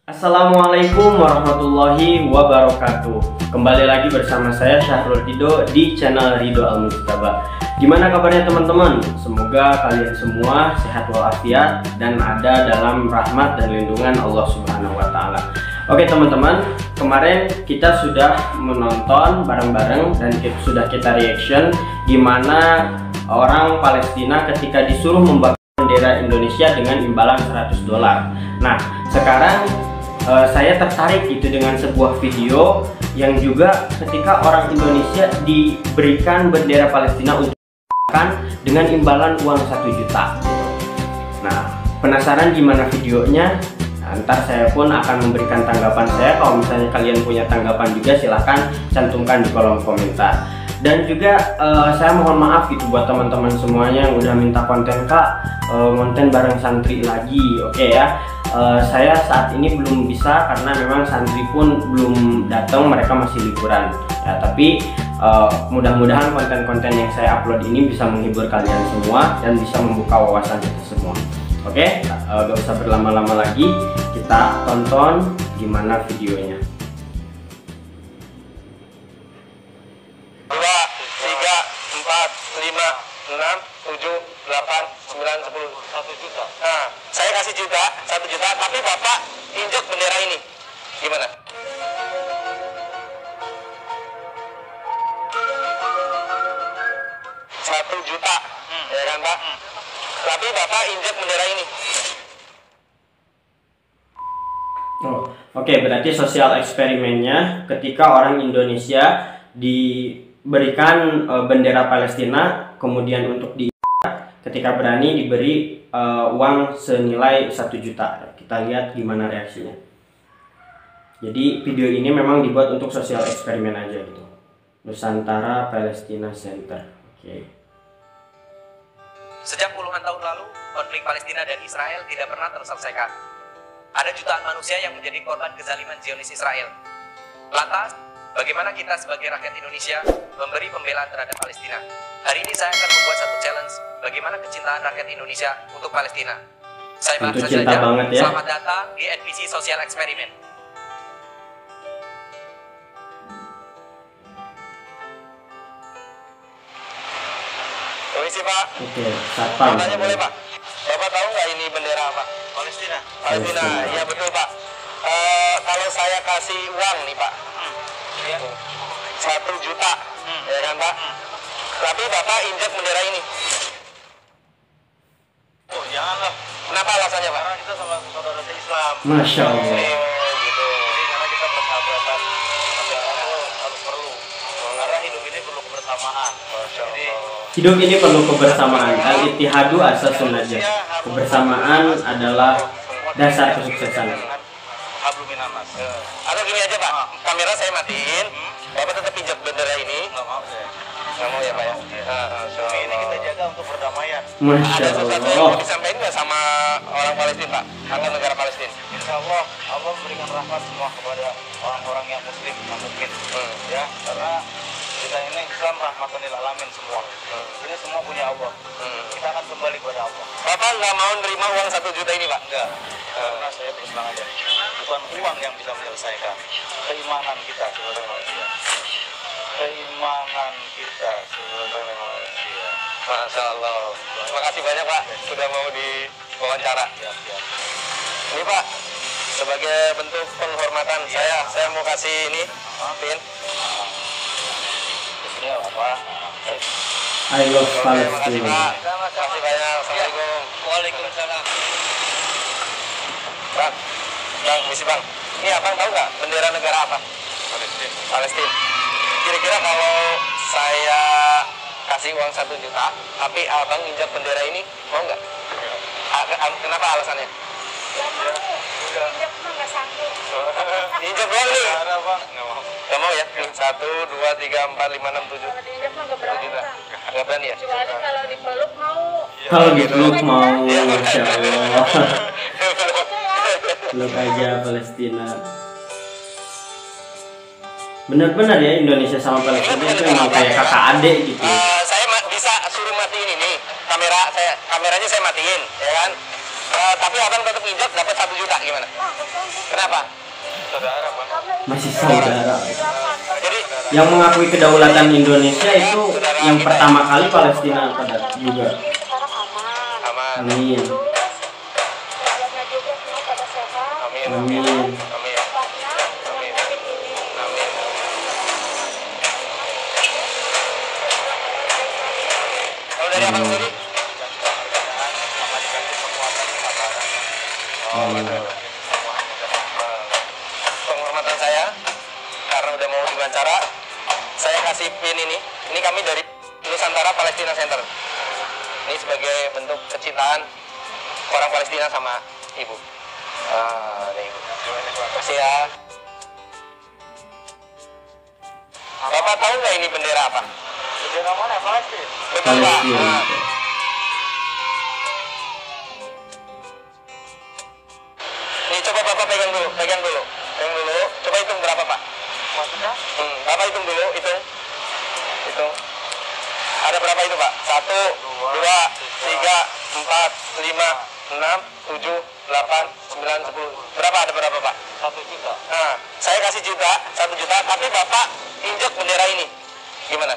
Assalamualaikum warahmatullahi wabarakatuh. Kembali lagi bersama saya Syahrul Ridho di channel Ridho Al Mujtaba. Gimana kabarnya teman-teman? Semoga kalian semua sehat walafiat dan ada dalam rahmat dan lindungan Allah Subhanahu wa Ta'ala. Oke teman-teman, kemarin kita sudah menonton bareng-bareng dan sudah kita reaction gimana orang Palestina ketika disuruh membakar bendera Indonesia dengan imbalan $100. Nah, sekarang saya tertarik itu dengan sebuah video yang juga ketika orang Indonesia diberikan bendera Palestina untuk dengan imbalan uang 1 juta. Nah, penasaran gimana videonya? Nah, ntar saya pun akan memberikan tanggapan saya. Kalau misalnya kalian punya tanggapan juga silahkan cantumkan di kolom komentar. Dan juga saya mohon maaf gitu buat teman-teman semuanya yang udah minta konten Kak, konten bareng santri lagi, oke ya. Saya saat ini belum bisa karena memang santri pun belum datang, mereka masih liburan ya, tapi mudah-mudahan konten-konten yang saya upload ini bisa menghibur kalian semua dan bisa membuka wawasan kita semua. Oke, gak usah berlama-lama lagi, kita tonton gimana videonya. 2, 3, 4, 5, 6, 7, 8, 9, 10 1 juta. Nah, saya kasih juga 1 juta, tapi Bapak injek bendera ini. Gimana? Satu juta, ya kan Pak? Tapi Bapak injek bendera ini. Oh, oke, berarti sosial eksperimennya ketika orang Indonesia diberikan bendera Palestina, kemudian untuk ketika berani diberi uang senilai 1 juta. Kita lihat gimana reaksinya. Jadi video ini memang dibuat untuk sosial eksperimen aja gitu. Nusantara Palestina Center. Oke. Sejak puluhan tahun lalu, konflik Palestina dan Israel tidak pernah terselesaikan. Ada jutaan manusia yang menjadi korban kezaliman Zionis Israel. Lantas, bagaimana kita sebagai rakyat Indonesia memberi pembelaan terhadap Palestina? Hari ini saya akan membuat satu challenge, bagaimana kecintaan rakyat Indonesia untuk Palestina. Saya bahas saja. Ya. Selamat datang di NPC Sosial Eksperimen. Permisi Pak. Oke, satpam. Tanya boleh Pak? Bapak tahu nggak ini bendera apa? Palestina. Palestina, iya betul Pak. Kalau saya kasih uang nih Pak, 1 juta, ya kan Pak? Tapi Bapak injek bendera ini. Oh janganlah. Kenapa alasannya Pak? Karena kita sama saudara Islam. Masya Allah. Gitu. Jadi karena kita bersahabatan, harus perlu. Karena hidup ini perlu kebersamaan. Jadi hidup ini perlu kebersamaan. Al-ittihadu asasun najah. Kebersamaan adalah dasar kesuksesan. Atau gini aja Pak, kamera saya matiin, Bapak tetap injak bendera ini. Nggak mau saya. Nggak mau ya Pak ya? Bumi ini kita jaga untuk perdamaian. Masya Ada sesuatu yang Allah. mau disampaikan nggak sama orang Palestina Pak? Atau negara Palestina? Insya Allah, Allah memberikan rahmat semua kepada orang-orang yang muslim, yang mukmin. Ya, karena kita ini Islam rahmatan lil alamin semua. Ini semua punya Allah. Kita akan kembali kepada Allah. Bapak nggak mau nerima uang 1 juta ini Pak? Enggak, karena saya terus terang aja. Bukan uang yang bisa menyelesaikan keimanan kita sebagai manusia. Keimanan kita sebagai manusia. Masya Allah. Terima kasih banyak Pak sudah mau diwawancara. Ini Pak, sebagai bentuk penghormatan saya mau kasih ini pin. Ini apa? I love Terima kasih Palestina. Pak. Terima kasih banyak. Assalamualaikum. Waalaikumsalam. Bang, misi Bang. Ini Abang tahu nggak bendera negara apa? Palestina. Kira-kira kalau saya kasih uang 1 juta, tapi Abang injak bendera ini, mau nggak? Kenapa alasannya? Injak doang nih. Nggak mau ya? 1, 2, 3, 4, 5, 6, 7. Nggak berani ya? Kecuali kalau dipeluk mau. Kalau dipeluk mau, Masya Allah. Peluk aja Palestina. Benar-benar ya, Indonesia sama Palestina itu memang kayak kakak adik gitu. Saya bisa suruh matiin ini kameranya saya matiin, ya kan? Tapi abang tetap injak dapat 1 juta gimana? Kenapa? Saudara, Bang. Masih saudara. Jadi Yang mengakui kedaulatan Indonesia itu yang pertama kali Palestina pada juga. aman. Amin. Amin. Amin. Amin. Amin. Amin. Kalau dari abang sendiri? Penghormatan saya karena udah mau diwawancara, saya kasih pin ini. Ini kami dari Nusantara Palestina Center. Ini sebagai bentuk kecintaan orang Palestina sama ibu. Nih, ibu. Terima kasih ya. Bapak tahu nggak ini bendera apa? Bendera mana? Palestina. Betul Pak. Palestina. Nih coba Bapak pegang dulu, pegang dulu. Coba hitung berapa Pak? Maksudnya? Bapak hitung dulu, hitung. Ada berapa itu Pak? 1, 2, 3, 4, 5, 6, 7, 8, 9, 10. Berapa ada berapa Pak? 1 juta. Nah, saya kasih 1 juta, tapi Bapak injek bendera ini. Gimana?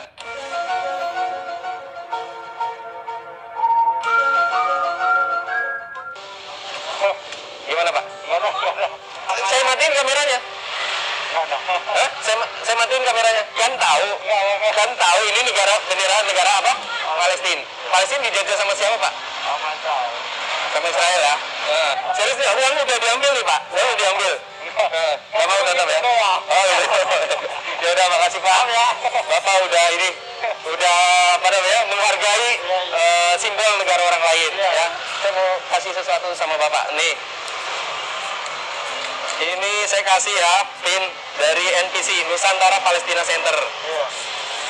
Gimana Pak? Saya matiin kameranya. Hah? Saya matiin kameranya. Kan tahu ini bendera negara apa? Palestina. Palestina dijajah sama siapa Pak? Sama Israel ya. Serius nih, uang udah diambil nih Pak. Udah diambil. Gak mau tetap ya? Oh gitu. Ya udah, makasih Pak. Bapak udah apa namanya, menghargai simbol negara orang lain ya. Saya mau kasih sesuatu sama Bapak. Nih. Ini saya kasih ya pin dari NPC Nusantara Palestina Center.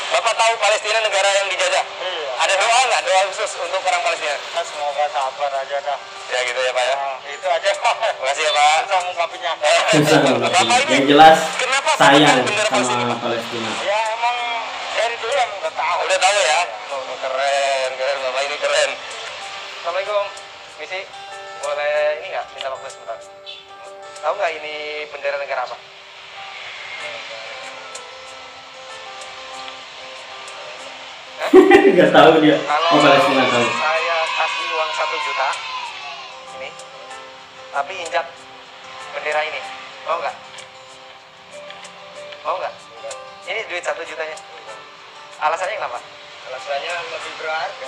Bapak tahu Palestina negara yang dijajah? Ada doa nggak? Doa khusus untuk orang Palestina? Semoga sabar aja dah. Ya gitu ya Pak ya. Itu aja Pak. Makasih ya Pak. Susah ngungkapinnya. Susah Bapak banget. ini Yang jelas kenapa sayang bendera Palestina? sama Palestina. Ya emang dari dulu emang udah tahu. Udah tahu ya? Oh, keren Bapak ini keren. Assalamualaikum, Misi. Boleh ini nggak minta waktu sebentar? Tahu nggak ini bendera negara apa? Gak tahu dia. Kalau Oh, Palestina tahu. saya kasih uang 1 juta, ini, tapi injak bendera ini, mau nggak? Mau nggak? Ini duit 1 jutanya. Alasannya kenapa? Alasannya lebih berharga.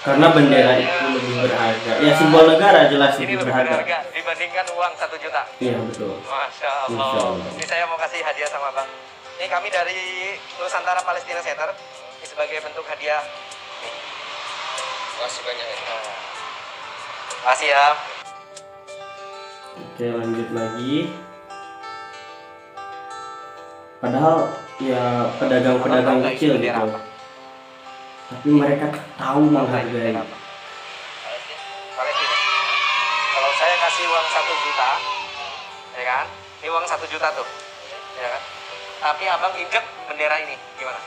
Karena bendera itu lebih berharga. Ya simbol negara jelas Ini lebih lebih berharga. berharga dibandingkan uang 1 juta. Iya betul. Masya Masya Allah. Allah. Ini saya mau kasih hadiah sama Bang. Ini kami dari Nusantara Palestina Center. Ini sebagai bentuk hadiah. Makasih banyak ya. Makasih ya. Oke lanjut lagi. Padahal ya pedagang-pedagang Abang tahu kecil ini bendera gitu. apa? Tapi mereka tahu menghargai. Palestina. Kalau saya kasih uang 1 juta, ya kan? Ini uang 1 juta tuh, ya kan? Tapi abang injek bendera ini, gimana?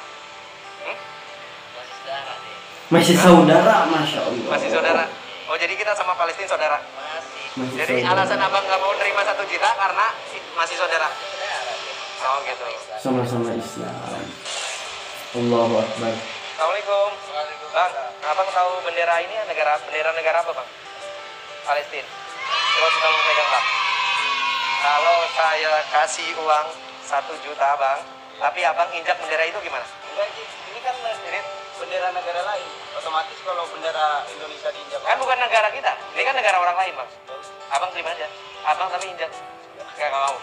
Masih saudara, masya Allah. Masih saudara? Oh jadi kita sama Palestina saudara? Masih Jadi saudara. alasan abang nggak mau nerima 1 juta karena masih saudara? Oh gitu. Sama-sama Islam. Allahu Akbar. Assalamualaikum. Bang, abang tahu bendera ini bendera negara apa bang? Palestina. Coba kita mau pegang bang. Kalau saya kasih uang 1 juta bang, tapi abang injak bendera itu gimana? Ini kan bendera negara lain. Otomatis kalau bendera Indonesia diinjak. Kan bukan negara kita, ini kan negara orang lain bang. Abang terima aja. Abang tapi injak. Nggak mau.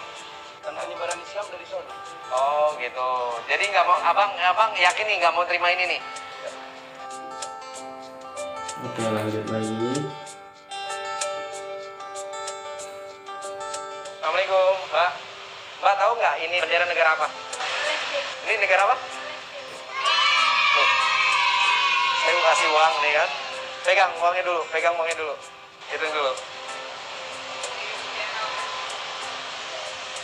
Dan penyebaran Islam dari sana. Oh gitu. Jadi nggak mau, abang yakin nih nggak mau terima ini nih. Oke lanjut lagi. Assalamualaikum, Mbak. Mbak tahu nggak ini bendera negara apa? Ini negara apa? Nih. Saya mau kasih uang nih kan. Pegang uangnya dulu, hitung dulu.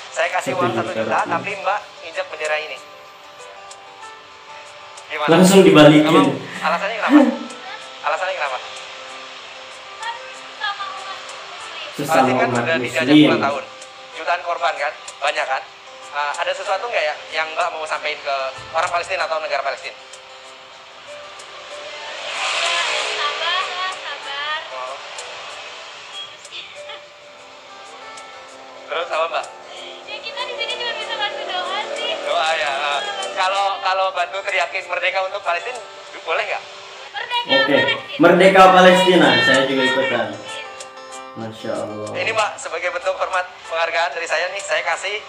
Saya kasih uang 1 juta, tapi Mbak injak bendera ini. Gimana? Langsung dibalikin. Alasannya kenapa? Alasannya kenapa? sesama Palestina kan umat udah dijajah muslim. puluhan tahun, jutaan korban kan, banyak kan. Ada sesuatu nggak ya yang Mbak mau sampaikan ke orang Palestina atau negara Palestina? Sabar lah, sabar. Terus apa Mbak? Ya kita di sini cuma bisa bantu doa sih. Doa ya. Kalau bantu teriakin merdeka untuk Palestina boleh nggak? Merdeka Oke, Palestina. merdeka Palestina, saya juga ikutan. Masya Allah. Ini Pak, sebagai bentuk hormat penghargaan dari saya nih, saya kasih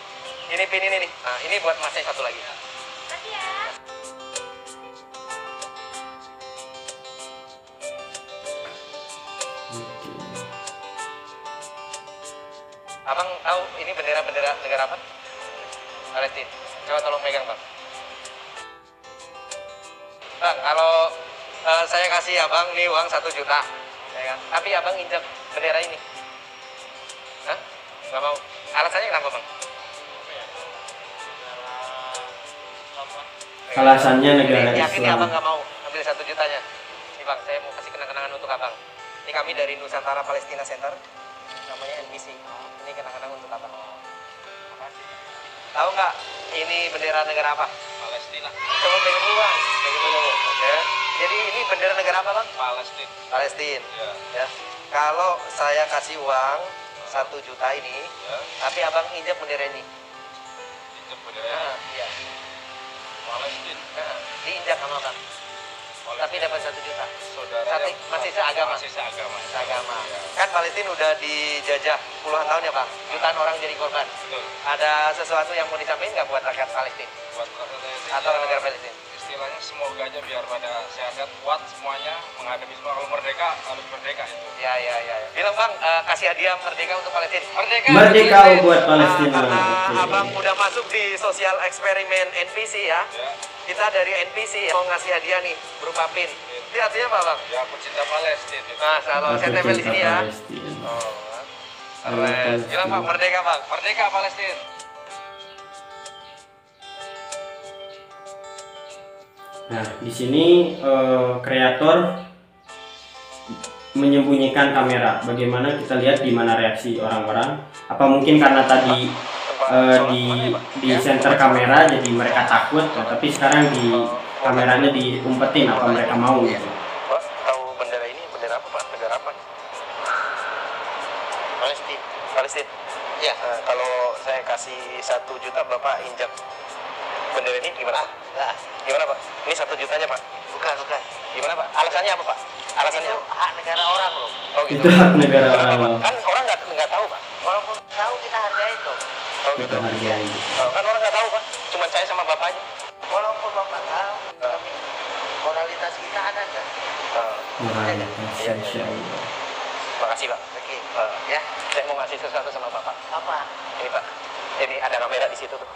ini pin ini nih. Nah, ini buat Masnya satu lagi. Makasih ya. Oke. Abang tahu ini bendera negara apa? Palestina. Coba tolong pegang Bang. Bang, kalau saya kasih abang nih uang 1 juta, ya kan? Tapi abang injak bendera ini, hah? Nggak mau. Alasannya kenapa Bang? Alasannya negara Yakin ya Islam. abang nggak mau ambil 1 jutanya? Nih Bang, saya mau kasih kenang-kenangan untuk abang. Ini kami dari Nusantara Palestina Center, namanya NPC. Ini kenang-kenangan untuk abang. Tahu nggak ini bendera negara apa? Palestina. Coba pegang dulu Bang, pegang dulu. Oke. Jadi ini bendera negara apa Bang? Palestina. Palestina. Ya. Ya. Kalau saya kasih uang 1 juta ini, Ya. tapi abang injak bendera ini. Itu bendera Nah, iya. Palestina. Nah, diinjak sama abang. Tapi dapat 1 juta. Saudara Masih seagama. Masih seagama. Agama. Ya. Kan Palestina udah dijajah puluhan tahun ya Bang. Jutaan orang jadi korban. Betul. Ada sesuatu yang mau disampaikan nggak buat rakyat Palestina Buat atau negara Palestina? istilahnya semoga aja biar pada sehat-sehat kuat semuanya menghadapi semua. Kalau merdeka harus merdeka itu. Ya. Bilang Bang, kasih hadiah merdeka untuk Palestina. Merdeka buat Palestina. Karena Oke. abang udah masuk di sosial eksperimen NPC ya. Ya. Kita dari NPC mau ngasih hadiah nih berupa pin. Itu artinya apa Bang? Ya aku cinta Palestina. Itu. Nah, kalau saya tempel di sini ya. Palestina. Oh, keren. Bilang Bang, merdeka Bang. Merdeka Palestina. Nah, di sini kreator menyembunyikan kamera. Bagaimana kita lihat di mana reaksi orang-orang? Apa mungkin karena tadi di center kamera jadi mereka takut, nah, tapi sekarang di kameranya diumpetin apa mereka mau gitu. Pak, tahu bendera ini bendera apa Pak? Negara apa? Palestina. Palestina. Iya. Kalau saya kasih 1 juta Bapak injak bendera ini gimana? Nah, gimana Pak? Ini 1 jutanya Pak? Bukan. Gimana Pak? Alasannya apa Pak? Alasannya itu hak negara orang loh. Oh gitu. Itu hak negara Kenapa, orang. Pak? Kan orang nggak tahu Pak. Walaupun tahu kita hargai itu. Oh gitu. Kita hargai. Kan orang nggak tahu Pak. Cuma saya sama Bapak aja. Walaupun Bapak tahu, tapi moralitas kita ada nggak? Moralitas, Iya. insya Allah. Makasih Pak. Oke. Ya, saya mau ngasih sesuatu sama Bapak. Apa? Ini Pak. Ini ada kamera di situ tuh.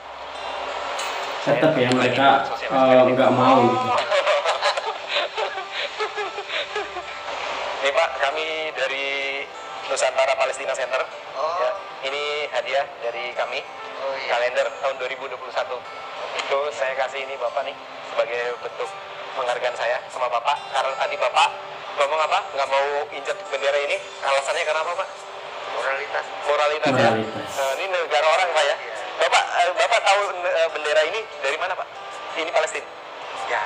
Tetap ya mereka nggak mau gitu. Ini Pak, kami dari Nusantara Palestina Center. Ya, ini hadiah dari kami. Kalender tahun 2021. Itu saya kasih ini Bapak nih sebagai bentuk penghargaan saya sama Bapak. Karena tadi Bapak ngomong apa? Nggak mau injak bendera ini. Alasannya karena apa Pak? Moralitas ya. Moralitas. Ini negara orang Pak ya. Bapak tahu bendera ini dari mana Pak? Ini Palestina. Ya.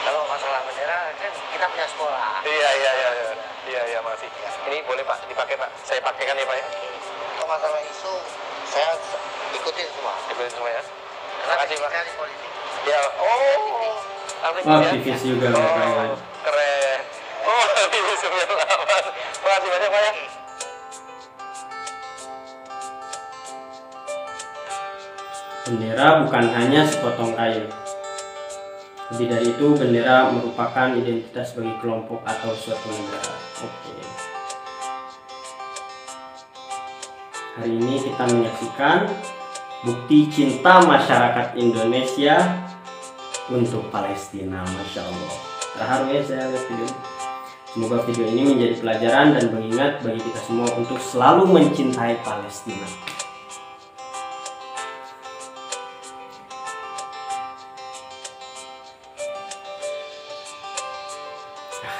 Kalau masalah bendera kan kita punya sekolah. Iya, makasih. Ini boleh Pak dipakai Pak. Saya pakaikan ya Pak ya. Kalau masalah isu saya ikutin semua. Ikutin semua ya. Terima kasih Pak. Politik. Ya. Oh. Aktivis juga mereka ya. Keren. Oh, aktivis 98. Terima kasih banyak Pak ya. Bendera bukan hanya sepotong kayu. Lebih dari itu, bendera merupakan identitas bagi kelompok atau suatu negara. Oke. Hari ini kita menyaksikan bukti cinta masyarakat Indonesia untuk Palestina. Masya Allah. Terharu ya saya lihat video. Semoga video ini menjadi pelajaran dan pengingat bagi kita semua untuk selalu mencintai Palestina.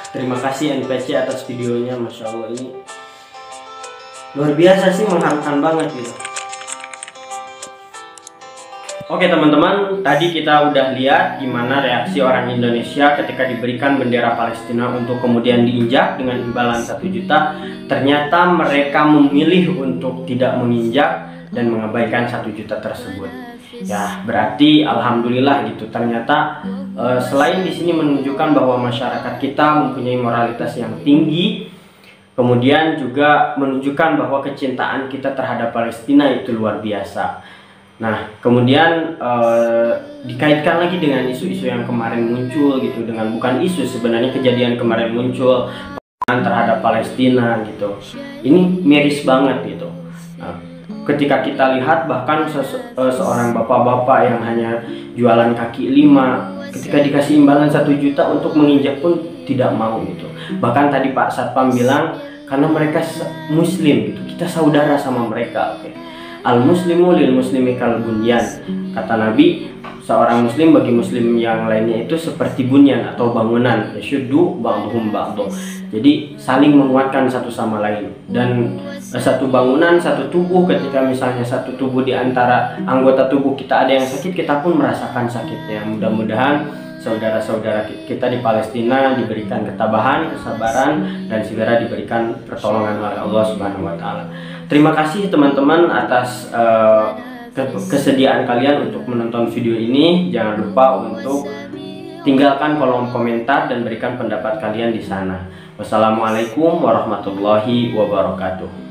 Terima kasih NPC atas videonya, Masya Allah. Ini luar biasa sih, mengharukan banget gitu. Oke teman-teman, tadi kita udah lihat gimana reaksi orang Indonesia ketika diberikan bendera Palestina untuk kemudian diinjak dengan imbalan 1 juta. Ternyata mereka memilih untuk tidak menginjak dan mengabaikan 1 juta tersebut. Ya berarti alhamdulillah gitu. Ternyata selain di sini menunjukkan bahwa masyarakat kita mempunyai moralitas yang tinggi, kemudian juga menunjukkan bahwa kecintaan kita terhadap Palestina itu luar biasa. Nah, kemudian dikaitkan lagi dengan isu-isu yang kemarin muncul gitu, dengan bukan isu sebenarnya, kejadian kemarin muncul terhadap Palestina gitu. Ini miris banget gitu. Nah, ketika kita lihat bahkan seorang bapak-bapak yang hanya jualan kaki 5, ketika dikasih imbalan 1 juta untuk menginjak pun tidak mau gitu. Bahkan tadi Pak Satpam bilang karena mereka muslim gitu, kita saudara sama mereka. Oke. Al-muslimu lil muslimi kal bunyan. Kata Nabi, seorang muslim bagi muslim yang lainnya itu seperti bunyan atau bangunan. Yasyuddu ba'duhum ba'du. Jadi saling menguatkan satu sama lain. Dan satu bangunan, satu tubuh, ketika misalnya satu tubuh di antara anggota tubuh kita ada yang sakit, kita pun merasakan sakitnya. Mudah-mudahan saudara-saudara kita di Palestina diberikan ketabahan, kesabaran, dan segera diberikan pertolongan oleh Allah Subhanahu wa Ta'ala. Terima kasih teman-teman atas kesediaan kalian untuk menonton video ini. Jangan lupa untuk tinggalkan kolom komentar dan berikan pendapat kalian di sana. Wassalamualaikum warahmatullahi wabarakatuh.